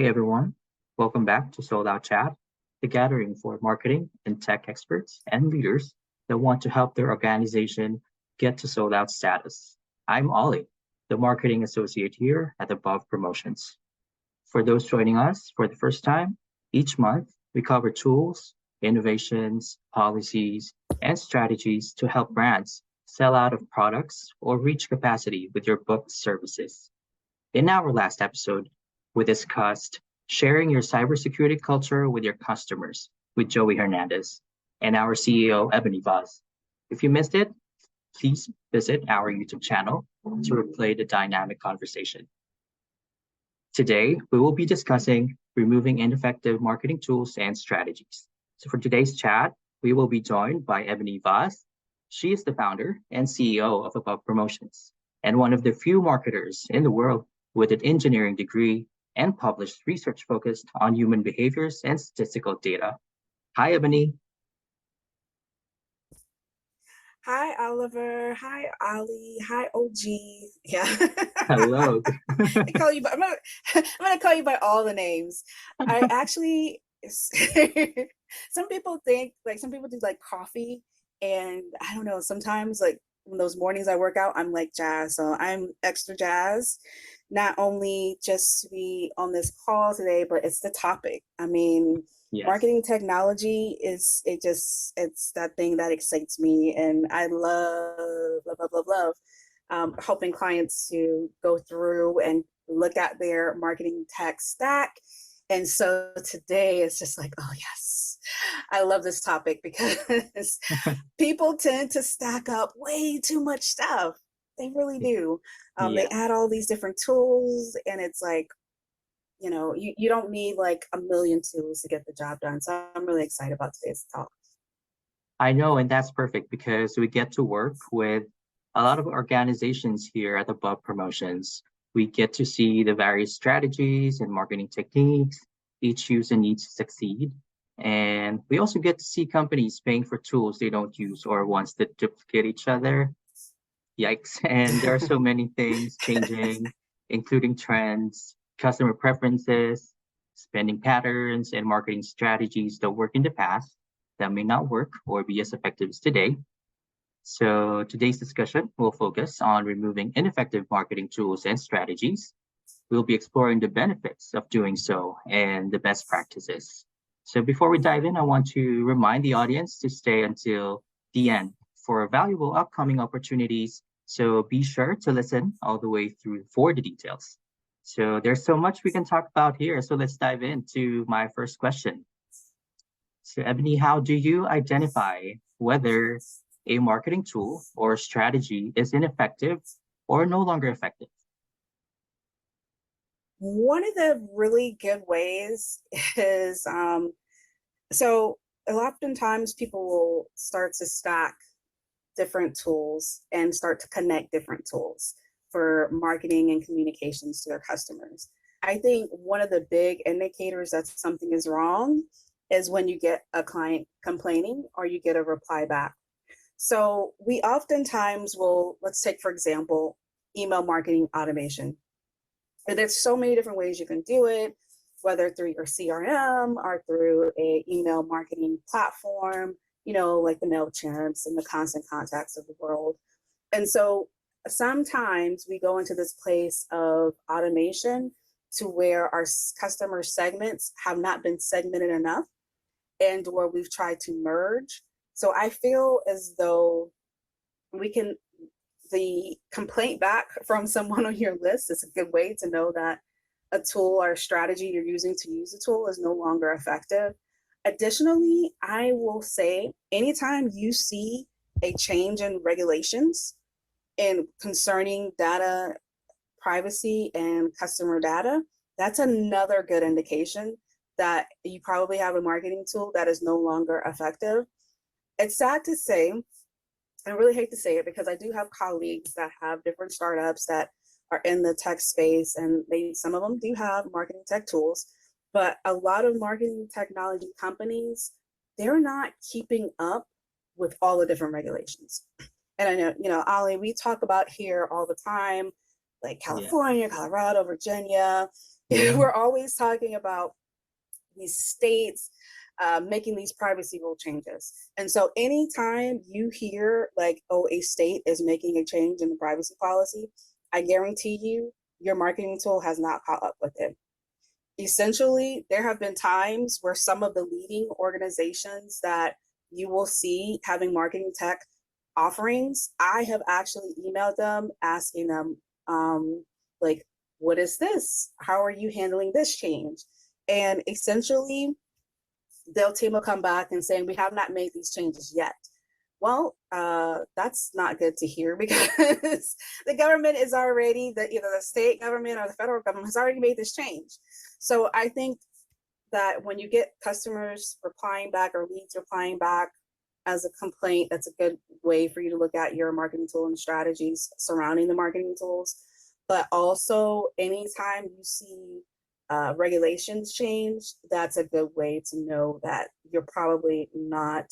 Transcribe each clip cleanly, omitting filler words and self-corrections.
Hey everyone, welcome back to Sold Out Chat, the gathering for marketing and tech experts and leaders that want to help their organization get to sold out status. I'm Ollie, the marketing associate here at Above Promotions. For those joining us for the first time, each month we cover tools, innovations, policies, and strategies to help brands sell out of products or reach capacity with your booked services. In our last episode, we discussed sharing your cybersecurity culture with your customers with Joey Hernandez and our CEO, Ebony Vaz. If you missed it, please visit our YouTube channel to replay the dynamic conversation. Today, we will be discussing removing ineffective marketing tools and strategies. So for today's chat, we will be joined by Ebony Vaz. She is the founder and CEO of Above Promotions and one of the few marketers in the world with an engineering degree and published research focused on human behaviors and statistical data. Hi, Ebony. Hi, Oliver. Hi, Ollie. Hi, OG. Yeah. Hello. I call you by, I'm gonna call you by all the names. I actually some people think like some people do like coffee, and I don't know, sometimes like when those mornings I work out, I'm like jazz. So I'm extra jazz, not only just to be on this call today, but it's the topic. I mean, Yes. marketing technology it's that thing that excites me, and I love helping clients to go through and look at their marketing tech stack. And so today it's just like, oh yes, I love this topic because people tend to stack up way too much stuff. They really do. They Yeah. add all these different tools, and it's like, you don't need like a million tools to get the job done. So I'm really excited about today's talk. I know, and that's perfect because we get to work with a lot of organizations here at Above Promotions. We get to see the various strategies and marketing techniques each user needs to succeed. And we also get to see companies paying for tools they don't use or ones that duplicate each other. Yikes. And there are so many things changing, including trends, customer preferences, spending patterns, and marketing strategies that work in the past that may not work or be as effective as today. So today's discussion will focus on removing ineffective marketing tools and strategies. We'll be exploring the benefits of doing so and the best practices. So before we dive in, I want to remind the audience to stay until the end for valuable upcoming opportunities. So be sure to listen all the way through for the details. So there's so much we can talk about here. So let's dive into my first question. So Ebony, how do you identify whether a marketing tool or strategy is ineffective or no longer effective? One of the really good ways is so oftentimes people will start to stack different tools and start to connect different tools for marketing and communications to their customers. I think one of the big indicators that something is wrong is when you get a client complaining or you get a reply back. So we oftentimes will, let's take, for example, email marketing automation. And there's so many different ways you can do it, whether through your CRM or through a email marketing platform, like the MailChimps and the Constant Contacts of the world. And so sometimes we go into this place of automation to where our customer segments have not been segmented enough and where we've tried to merge. So I feel as though the complaint back from someone on your list is a good way to know that a tool or a strategy you're using to use a tool is no longer effective. Additionally, I will say anytime you see a change in regulations and concerning data privacy and customer data, that's another good indication that you probably have a marketing tool that is no longer effective. It's sad to say, I really hate to say it because I do have colleagues that have different startups that are in the tech space, and some of them do have marketing tech tools, but a lot of marketing technology companies, they're not keeping up with all the different regulations. And I know, Ollie, we talk about here all the time, like Yeah. California, Colorado, Virginia. Yeah. We're always talking about these states making these privacy rule changes. And so anytime you hear like, oh, a state is making a change in the privacy policy, I guarantee you your marketing tool has not caught up with it. Essentially, there have been times where some of the leading organizations that you will see having marketing tech offerings, I have actually emailed them asking them, like, what is this? How are you handling this change? And essentially, their team will come back and saying, we have not made these changes yet. Well, that's not good to hear because the government is already, either the state government or the federal government has already made this change. So I think that when you get customers replying back or leads replying back as a complaint, that's a good way for you to look at your marketing tool and strategies surrounding the marketing tools. But also, anytime you see regulations change, that's a good way to know that you're probably not,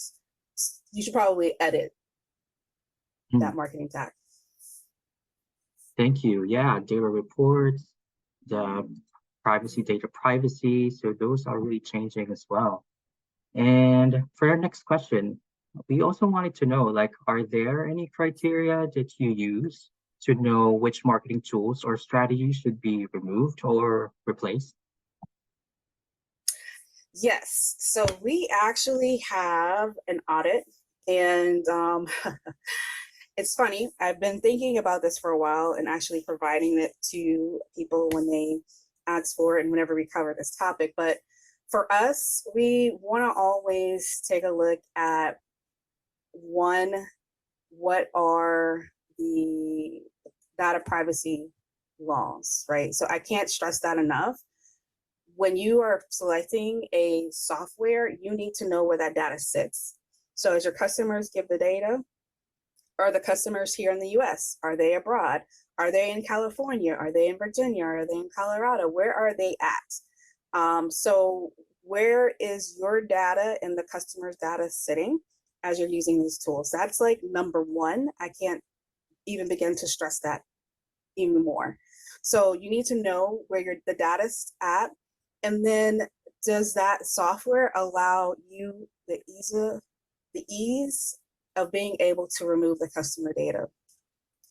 you should probably edit that marketing tag. Thank you. Yeah, data reports, the data privacy. So those are really changing as well. And for our next question, we also wanted to know, like, are there any criteria that you use to know which marketing tools or strategies should be removed or replaced? Yes. So we actually have an audit, and it's funny. I've been thinking about this for a while and actually providing it to people when they ask for it and whenever we cover this topic. But for us, we want to always take a look at one, what are the data privacy laws, right? So I can't stress that enough. When you are selecting a software, you need to know where that data sits. So as your customers give the data, are the customers here in the US? Are they abroad? Are they in California? Are they in Virginia? Are they in Colorado? Where are they at? So where is your data and the customer's data sitting as you're using these tools? That's like number one. I can't even begin to stress that even more. So you need to know where the data's at. And then does that software allow you the ease of being able to remove the customer data?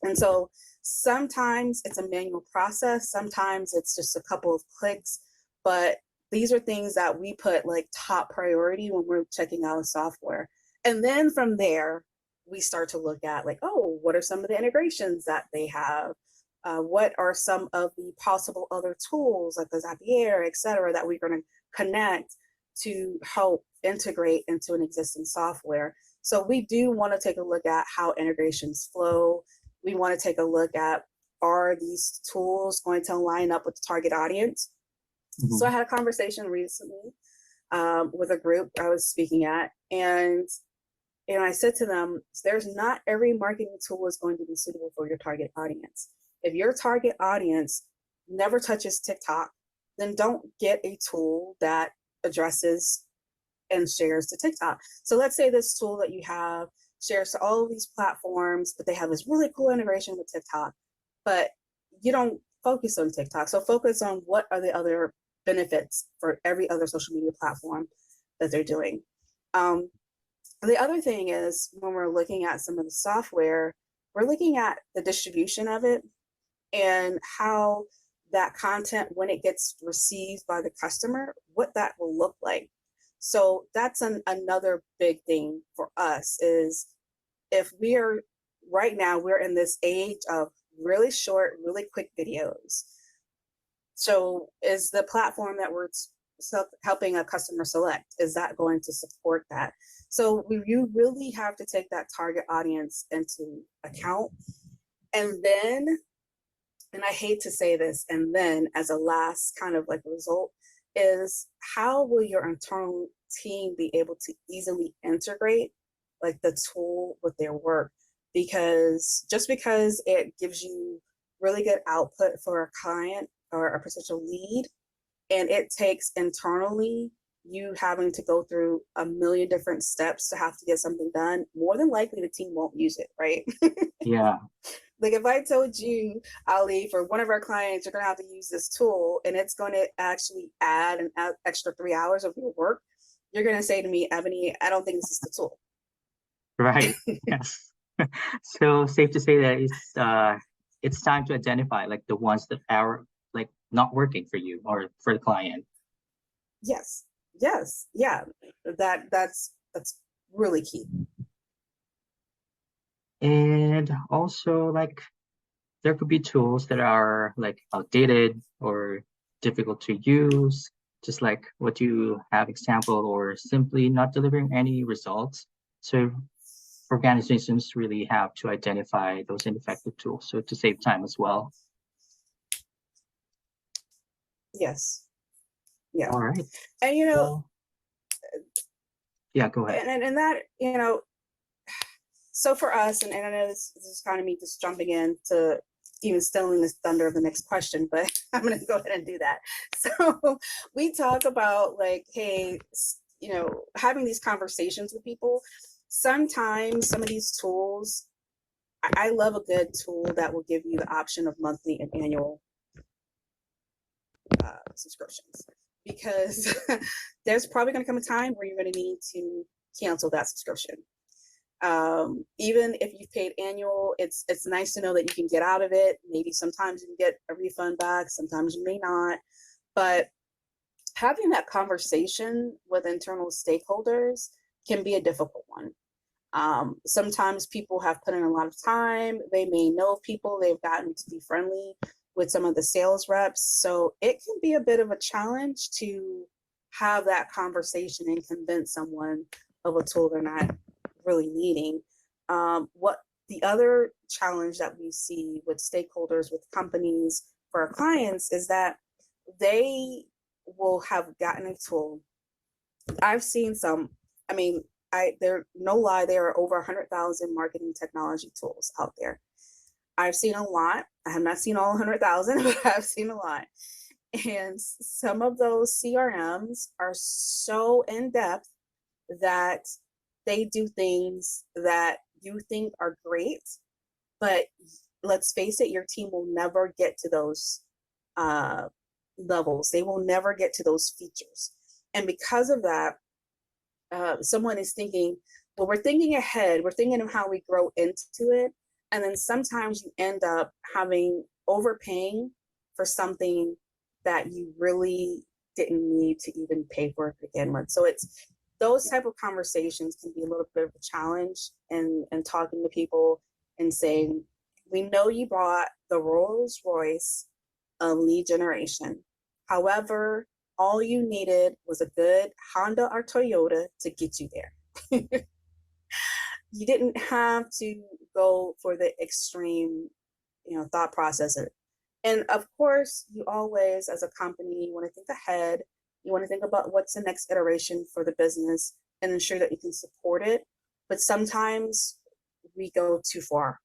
And so sometimes it's a manual process, sometimes it's just a couple of clicks, but these are things that we put like top priority when we're checking out a software. And then from there, we start to look at like, oh, what are some of the integrations that they have? What are some of the possible other tools like the Zapier, et cetera, that we're going to connect to help integrate into an existing software? So we do want to take a look at how integrations flow. We want to take a look at, are these tools going to line up with the target audience? Mm-hmm. So I had a conversation recently with a group I was speaking at, and I said to them, there's not every marketing tool is going to be suitable for your target audience. If your target audience never touches TikTok, then don't get a tool that addresses and shares to TikTok. So let's say this tool that you have shares to all of these platforms, but they have this really cool integration with TikTok, but you don't focus on TikTok. So focus on what are the other benefits for every other social media platform that they're doing. The other thing is when we're looking at some of the software, we're looking at the distribution of it and how that content, when it gets received by the customer, what that will look like. So that's another big thing for us is if we are, right now, we're in this age of really short, really quick videos. So is the platform that we're helping a customer select, is that going to support that? So you really have to take that target audience into account. And then, and I hate to say this, and then as a last kind of like result is how will your internal team be able to easily integrate like the tool with their work? Because just because it gives you really good output for a client or a potential lead, and it takes internally you having to go through a million different steps to have to get something done, more than likely the team won't use it, right? Yeah. Like if I told you, Ali, for one of our clients, you're going to have to use this tool and it's going to actually add an extra 3 hours of your work, you're going to say to me, Ebony, I don't think this is the tool. Right. Yes. So safe to say that it's time to identify like the ones that are like not working for you or for the client. Yes. Yes. Yeah. That's really key. And also like there could be tools that are like outdated or difficult to use, just like what you have example, or simply not delivering any results. So organizations really have to identify those ineffective tools so to save time as well. Yes. Yeah. All right. And Well, yeah, go ahead. and that, so for us, and I know this is kind of me just jumping in to even stealing this thunder of the next question, but I'm going to go ahead and do that. So we talk about like, hey, having these conversations with people. Sometimes some of these tools, I love a good tool that will give you the option of monthly and annual subscriptions, because there's probably going to come a time where you're going to need to cancel that subscription. Even if you've paid annual, it's nice to know that you can get out of it. Maybe sometimes you can get a refund back, sometimes you may not. But having that conversation with internal stakeholders can be a difficult one. Sometimes people have put in a lot of time. They may know people. They've gotten to be friendly with some of the sales reps. So it can be a bit of a challenge to have that conversation and convince someone of a tool they're not really needing. What the other challenge that we see with stakeholders, with companies, for our clients is that they will have gotten a tool. I've seen some, I mean, there, no lie, there are over 100,000 marketing technology tools out there. I've seen a lot. I have not seen all 100,000, but I've seen a lot. And some of those CRMs are so in depth that they do things that you think are great, but let's face it, your team will never get to those levels. They will never get to those features. And because of that, someone is thinking, well, we're thinking ahead, we're thinking of how we grow into it. And then sometimes you end up overpaying for something that you really didn't need to even pay for to begin with. So it's those type of conversations can be a little bit of a challenge, and talking to people and saying, we know you bought the Rolls Royce of lead generation. However, all you needed was a good Honda or Toyota to get you there. You didn't have to go for the extreme, thought process. And of course, you always, as a company, you want to think ahead. You want to think about what's the next iteration for the business and ensure that you can support it. But sometimes we go too far.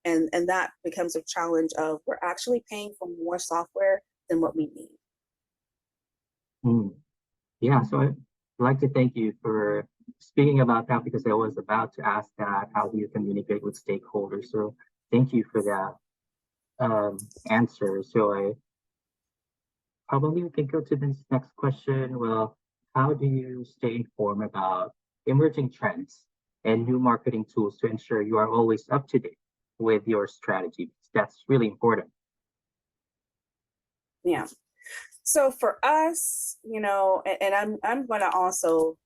And that becomes a challenge of we're actually paying for more software than what we need. Yeah, so I'd like to thank you for speaking about that, because I was about to ask that, how do you communicate with stakeholders? So thank you for that answer. So I probably can go to this next question. Well, how do you stay informed about emerging trends and new marketing tools to ensure you are always up to date with your strategy? That's really important. Yeah. So for us, and I'm going to also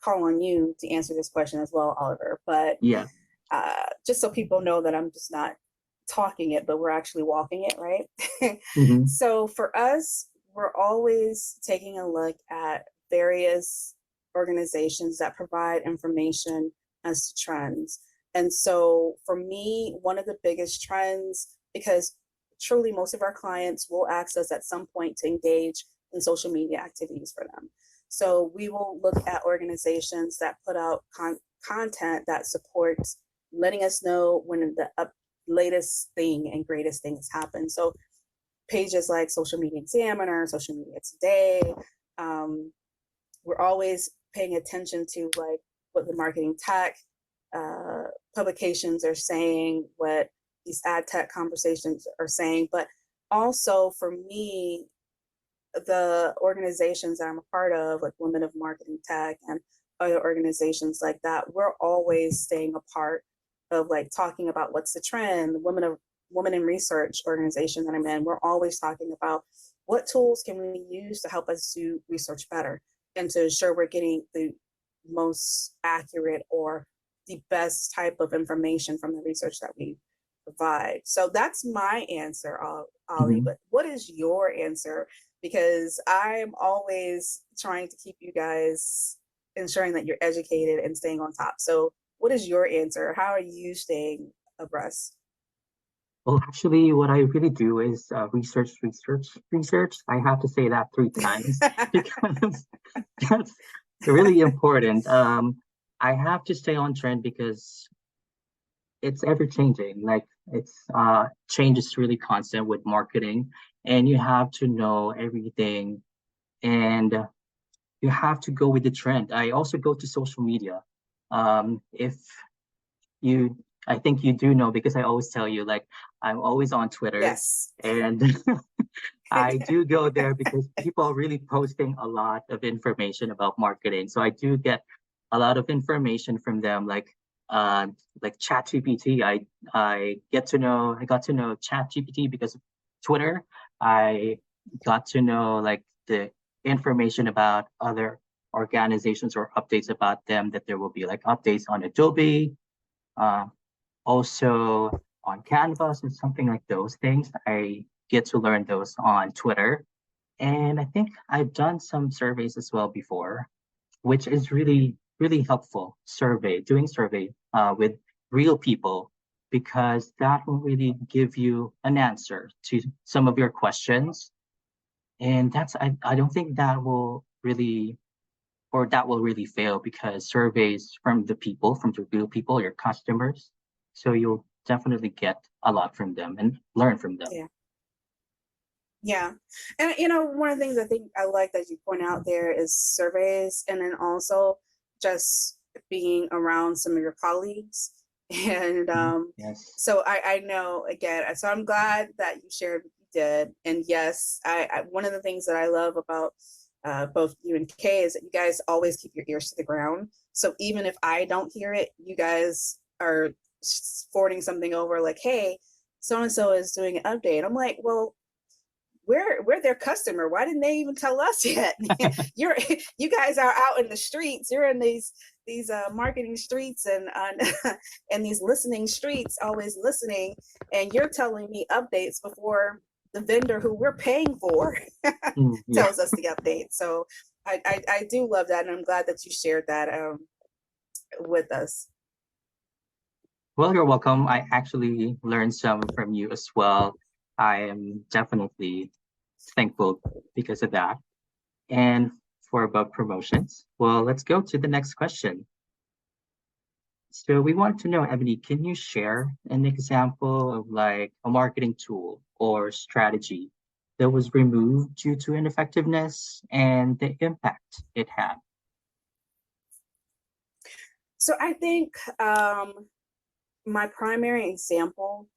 call on you to answer this question as well, Oliver. But Yeah. just so people know that I'm just not talking it, but we're actually walking it, right? Mm-hmm. So for us, we're always taking a look at various organizations that provide information as to trends. And so for me, one of the biggest trends, because truly most of our clients will ask us at some point to engage in social media activities for them. So we will look at organizations that put out content that supports letting us know when the latest thing and greatest things happen. So pages like Social Media Examiner, Social Media Today, we're always paying attention to like what the marketing tech publications are saying, what these ad tech conversations are saying. But also for me, the organizations that I'm a part of, like Women of Marketing Tech and other organizations like that, we're always staying a part of like talking about what's the trend. The Women in Research organization that I'm in, we're always talking about what tools can we use to help us do research better and to ensure we're getting the most accurate or the best type of information from the research that we provide. So that's my answer, Ollie. Mhm. But what is your answer? Because I'm always trying to keep you guys ensuring that you're educated and staying on top. So what is your answer? How are you staying abreast? Well, actually, what I really do is research, research, research. I have to say that 3 times because that's really important. I have to stay on trend because it's ever changing. Like it's change is really constant with marketing, and you have to know everything, and you have to go with the trend. I also go to social media. If you, I think you do know because I always tell you, like I'm always on Twitter, Yes. and I do go there because people are really posting a lot of information about marketing. So I do get a lot of information from them, uh like ChatGPT. I got to know ChatGPT because of Twitter. I got to know like the information about other organizations or updates about them, that there will be like updates on Adobe, uh, also on Canvas and something like those things. I get to learn those on Twitter. And I think I've done some surveys as well before, which is really, really helpful. Doing survey with real people, because that will really give you an answer to some of your questions. And I don't think that will really fail, because surveys from the people, from the real people, your customers. So you'll definitely get a lot from them and learn from them. Yeah. Yeah. And you know, one of the things I think I like that you point out there is surveys, and then also just being around some of your colleagues. And Mhm. Yes. so I know again, so I'm glad that you shared what you did. And yes, I one of the things that I love about both you and Kay is that you guys always keep your ears to the ground. So even if I don't hear it, you guys are forwarding something over like, hey, so and so is doing an update. I'm like, well, we're their customer. Why didn't they even tell us yet? You're you guys are out in the streets. You're in these marketing streets and and these listening streets, always listening, and you're telling me updates before the vendor who we're paying for Yeah. tells us the update. So I do love that, and I'm glad that you shared that with us. Well, you're welcome. I actually learned some from you as well. I am definitely thankful because of that. And for above promotions, well, let's go to the next question. So we want to know, Ebony, can you share an example of like a marketing tool or strategy that was removed due to ineffectiveness and the impact it had? So I think my primary example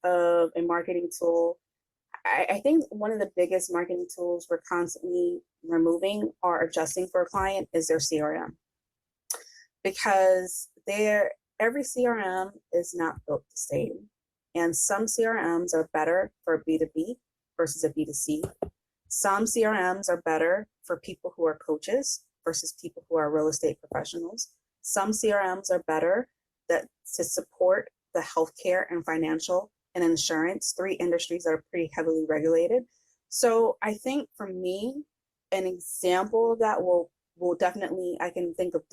of a marketing tool, I think one of the biggest marketing tools we're constantly removing or adjusting for a client is their CRM, because every CRM is not built the same. And some CRMs are better for B2B versus a B2C. Some CRMs are better for people who are coaches versus people who are real estate professionals. Some CRMs are better to support the healthcare and financial and insurance, three industries that are pretty heavily regulated. So I think for me, an example of that will definitely, I can think of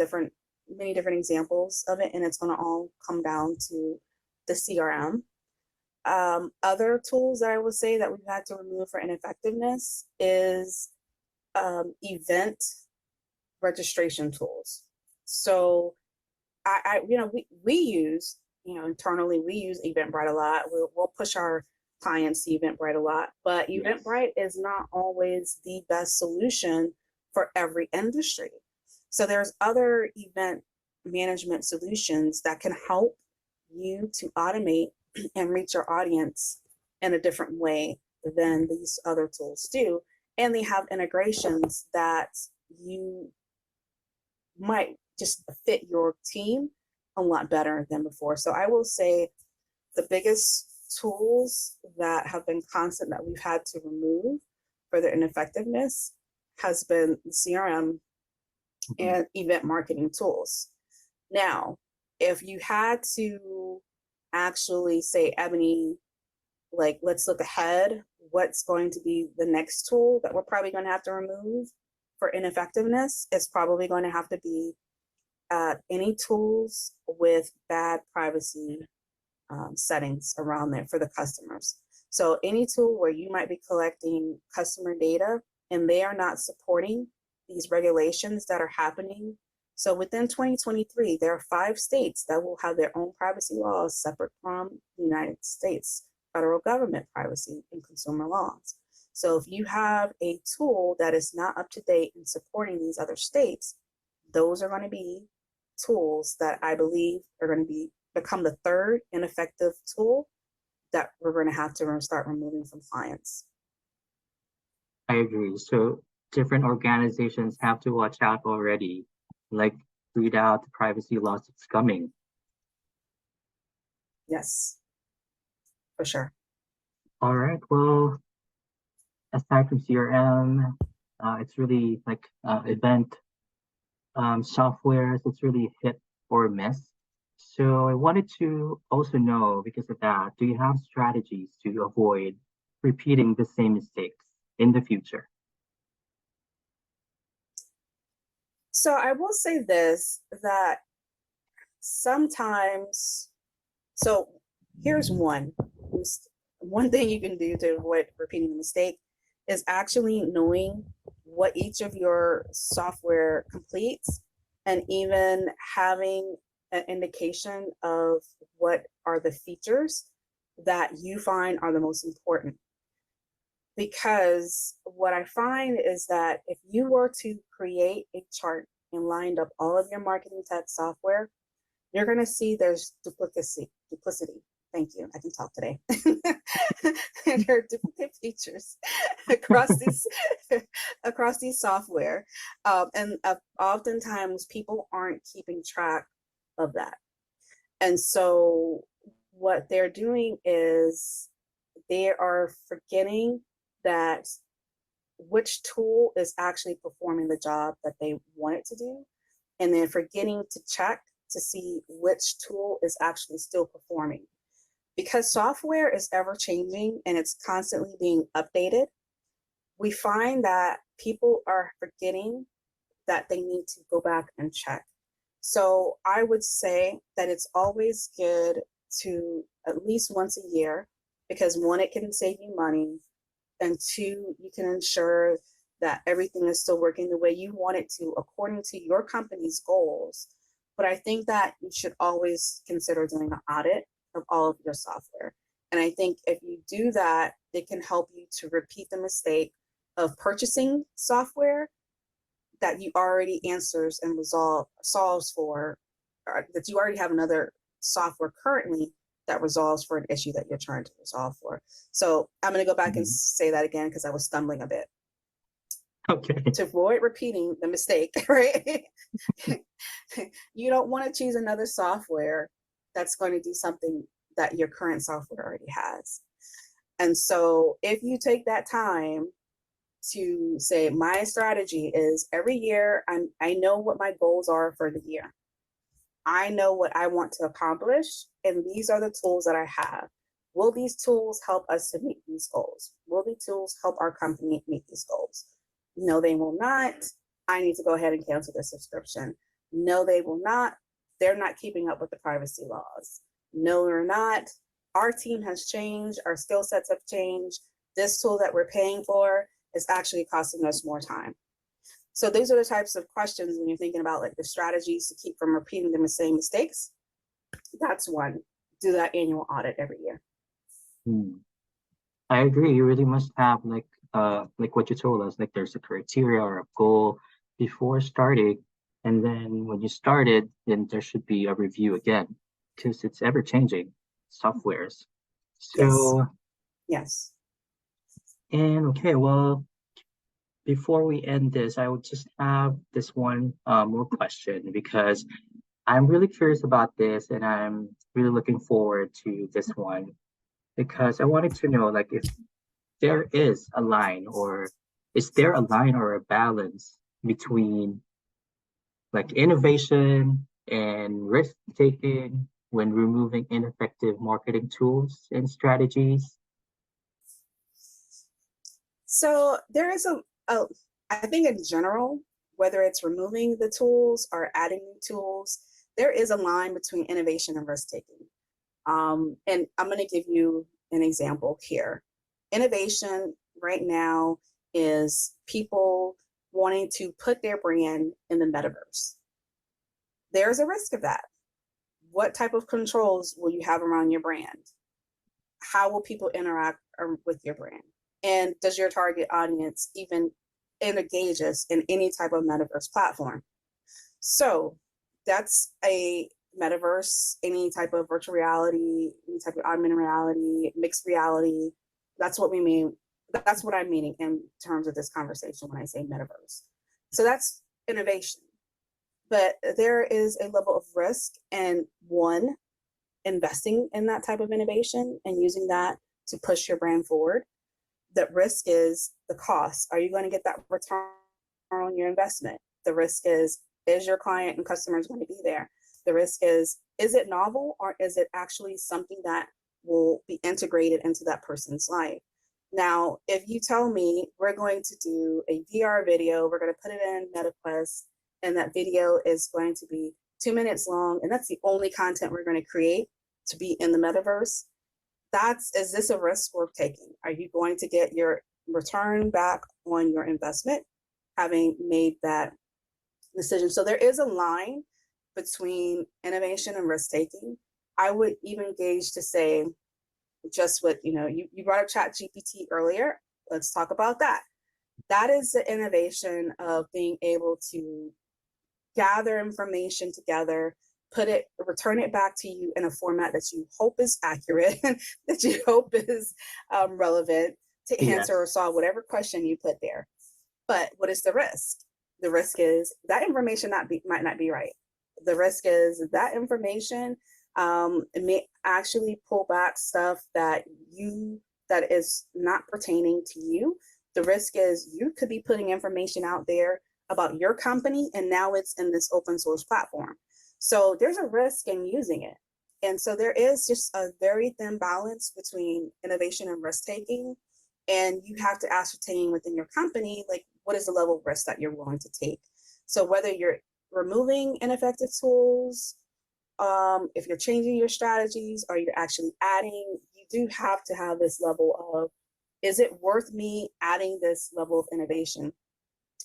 many different examples of it, and it's going to all come down to the CRM. Other tools that I would say that we've had to remove for ineffectiveness is event registration tools. So we use, internally, we use Eventbrite a lot. We'll push our clients to Eventbrite a lot, but Yes. Eventbrite is not always the best solution for every industry. So there's other event management solutions that can help you to automate and reach your audience in a different way than these other tools do. And they have integrations that you might just fit your team a lot better than before. So I will say the biggest tools that have been constant that we've had to remove for their ineffectiveness has been CRM and event marketing tools. Now, if you had to actually say, Ebony, like, let's look ahead, what's going to be the next tool that we're probably going to have to remove for ineffectiveness? It's probably going to have to be any tools with bad privacy settings around there for the customers. So any tool where you might be collecting customer data and they are not supporting these regulations that are happening. So within 2023, there are 5 states that will have their own privacy laws separate from the United States federal government privacy and consumer laws. So if you have a tool that is not up to date in supporting these other states, those are going to be tools that I believe are going to become the third ineffective tool that we're going to have to start removing from clients. I agree. So different organizations have to watch out already, like read out the privacy laws that's coming. Yes, for sure. All right. Well, aside from CRM, it's really like event softwares. It's really hit or miss. So I wanted to also know, because of that, do you have strategies to avoid repeating the same mistakes in the future? So I will say this, that sometimes, so here's one thing you can do to avoid repeating the mistake is actually knowing what each of your software completes, and even having an indication of what are the features that you find are the most important. Because what I find is that if you were to create a chart and lined up all of your marketing tech software, you're going to see there's duplicity. Thank you. I can talk today. There are duplicate features across these software, and oftentimes people aren't keeping track of that. And so what they're doing is they are forgetting that which tool is actually performing the job that they want it to do, and then forgetting to check to see which tool is actually still performing. Because software is ever changing and it's constantly being updated, we find that people are forgetting that they need to go back and check. So I would say that it's always good to at least once a year, because one, it can save you money, and two, you can ensure that everything is still working the way you want it to according to your company's goals. But I think that you should always consider doing an audit of all of your software. And I think if you do that, it can help you to repeat the mistake of purchasing software that you already answers and solves for, or that you already have another software currently that resolves for an issue that you're trying to resolve for. So I'm going to go back and say that again because I was stumbling a bit. Okay. To avoid repeating the mistake, right? You don't want to choose another software that's going to do something that your current software already has. And so if you take that time to say, my strategy is every year, I know what my goals are for the year. I know what I want to accomplish, and these are the tools that I have. Will these tools help us to meet these goals? Will these tools help our company meet these goals? No, they will not. I need to go ahead and cancel the subscription. No, they will not. They're not keeping up with the privacy laws. No, they're not. Our team has changed. Our skill sets have changed. This tool that we're paying for is actually costing us more time. So these are the types of questions when you're thinking about like the strategies to keep from repeating the same mistakes. That's one. Do that annual audit every year. I agree. You really must have like what you told us, like there's a criteria or a goal before starting, and then when you started, then there should be a review again, because it's ever changing. softwares. Yes. So, Yes. and okay, well, before we end this, I would just have this one more question because I'm really curious about this and I'm really looking forward to this one because I wanted to know like if there is a line or is there a line or a balance between like innovation and risk taking when removing ineffective marketing tools and strategies? So there is a I think in general, whether it's removing the tools or adding new tools, there is a line between innovation and risk taking. And I'm going to give you an example here. Innovation right now is people wanting to put their brand in the metaverse. There's a risk of that. What type of controls will you have around your brand? How will people interact with your brand? And does your target audience even engages in any type of metaverse platform? So that's a metaverse, any type of virtual reality, any type of augmented reality, mixed reality. That's what we mean. That's what I'm meaning in terms of this conversation when I say metaverse. So that's innovation. But there is a level of risk and one, investing in that type of innovation and using that to push your brand forward. The risk is the cost. Are you going to get that return on your investment? The risk is your client and customers going to be there? The risk is it novel or is it actually something that will be integrated into that person's life? Now, if you tell me we're going to do a VR video, we're going to put it in MetaQuest, and that video is going to be 2 minutes long, and that's the only content we're going to create to be in the metaverse, is this a risk worth taking? Are you going to get your return back on your investment having made that decision? So there is a line between innovation and risk taking. I would even gauge to say, just what you brought up Chat GPT earlier. Let's talk about that. That is the innovation of being able to gather information together, return it back to you in a format that you hope is accurate, that you hope is relevant to answer or Yes. solve whatever question you put there. But what is the risk? The risk is that information might not be right. The risk is that information it may actually pull back stuff that is not pertaining to you. The risk is you could be putting information out there about your company and now it's in this open source platform. So there's a risk in using it. And so there is just a very thin balance between innovation and risk taking. And you have to ascertain within your company, like, what is the level of risk that you're willing to take? So whether you're removing ineffective tools, if you're changing your strategies or you're actually adding, you do have to have this level of, is it worth me adding this level of innovation?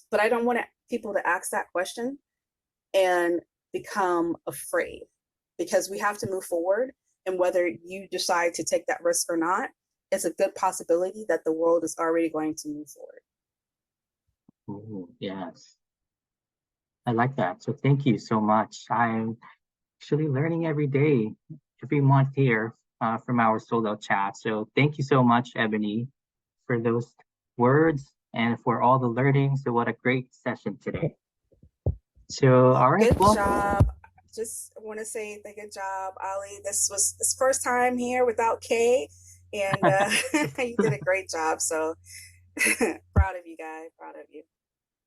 But I don't want people to ask that question and become afraid, because we have to move forward. And whether you decide to take that risk or not, it's a good possibility that the world is already going to move forward. Ooh, yes. I like that. So thank you so much. I'm actually learning every day, every month here from our solo chat. So thank you so much, Ebony, for those words and for all the learning. So what a great session today. So all right, Good well, job. Just want to say good job, Ali. This was his first time here without Kay, and you did a great job. So proud of you guys. Proud of you.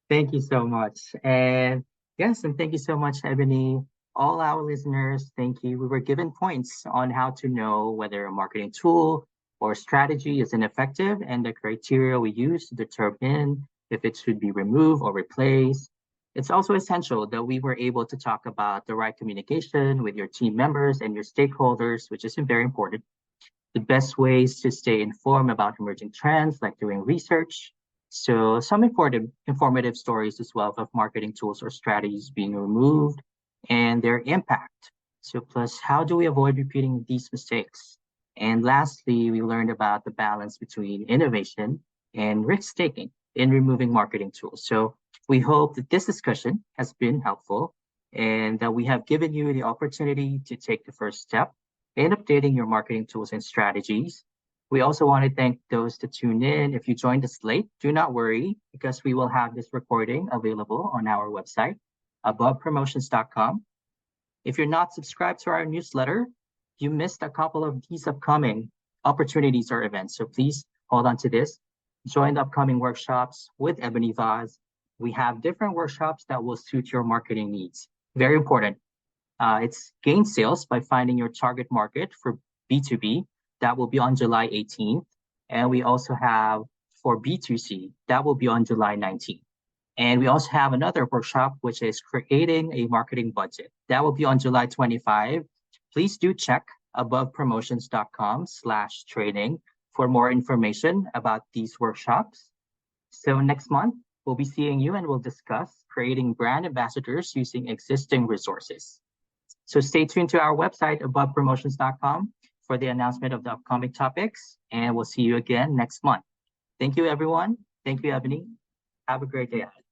thank you so much. And yes, and thank you so much, Ebony. All our listeners, thank you. We were given points on how to know whether a marketing tool or strategy is ineffective and the criteria we use to determine if it should be removed or replaced. It's also essential that we were able to talk about the right communication with your team members and your stakeholders, which is very important. The best ways to stay informed about emerging trends, like doing research. So some informative stories as well of marketing tools or strategies being removed and their impact. So plus, how do we avoid repeating these mistakes? And lastly, we learned about the balance between innovation and risk taking in removing marketing tools. So we hope that this discussion has been helpful and that we have given you the opportunity to take the first step in updating your marketing tools and strategies. We also want to thank those that tune in. If you joined us late, do not worry because we will have this recording available on our website, abovepromotions.com. If you're not subscribed to our newsletter, you missed a couple of these upcoming opportunities or events. So please hold on to this. Join the upcoming workshops with Ebony Vaz. We have different workshops that will suit your marketing needs. Very important. It's Gain Sales by Finding Your Target Market for B2B. That will be on July 18th. And we also have for B2C, that will be on July 19th. And we also have another workshop, which is Creating a Marketing Budget. That will be on July 25. Please do check abovepromotions.com/training for more information about these workshops. So next month, we'll be seeing you and we'll discuss creating brand ambassadors using existing resources. So stay tuned to our website, abovepromotions.com, for the announcement of the upcoming topics. And we'll see you again next month. Thank you, everyone. Thank you, Ebony. Have a great day ahead.